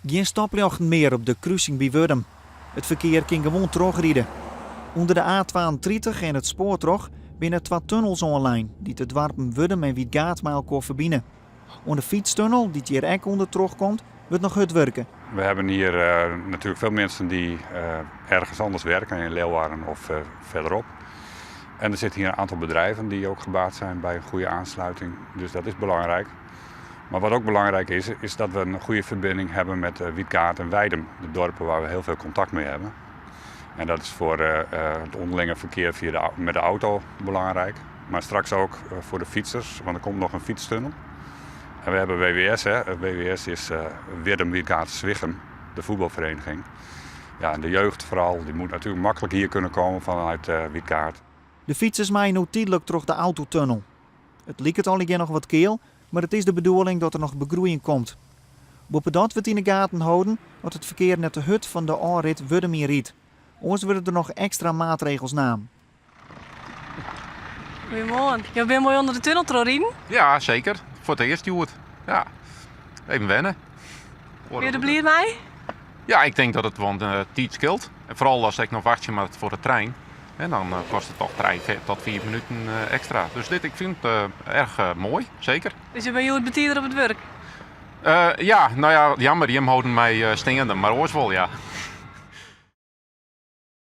Geen stoplichten meer op de kruising bij Wurdum. Het verkeer kan gewoon terugrijden. Onder de A32 en het spoortrog binnen 2 tunnels online die de dorpen Wurdum en Wiedgaat met elkaar verbinden. Onder de fietstunnel, die hier ook onder terugkomt, wordt nog hard werken. We hebben hier natuurlijk veel mensen die ergens anders werken, in Leeuwarden of verderop. En er zitten hier een aantal bedrijven die ook gebaat zijn bij een goede aansluiting. Dus dat is belangrijk. Maar wat ook belangrijk is dat we een goede verbinding hebben met Wiedgaat en Weidum. De dorpen waar we heel veel contact mee hebben. En dat is voor het onderlinge verkeer met de auto belangrijk. Maar straks ook voor de fietsers, want er komt nog een fietstunnel. En we hebben WWS, hè. WWS is Wurdum Wiedgaat Zwichum, de voetbalvereniging. Ja, en de jeugd vooral, die moet natuurlijk makkelijk hier kunnen komen vanuit Wiedgaat. De fietsers maaien nu tijdelijk terug de autotunnel. Het lijkt al nog wat keel, maar het is de bedoeling dat er nog begroeiing komt. Boven dat wordt in de gaten houden dat het verkeer net de hut van de aanrit Wurdum in riet. Anders worden er nog extra maatregels naam. Goedemorgen. Je bent mooi onder de tunnel terug. Ja, zeker. Voor het eerst doe het. Ja, even wennen. Ben je er blij mee? Ja, ik denk dat het want tijd scheelt. En vooral als ik nog wachtje maar voor de trein. En dan kost het toch 3 tot 4 minuten extra. Dus ik vind het erg mooi, zeker. Dus je bent heel betieder op het werk? Ja, nou ja, jammer, die houden mij staande, maar oors wel, ja.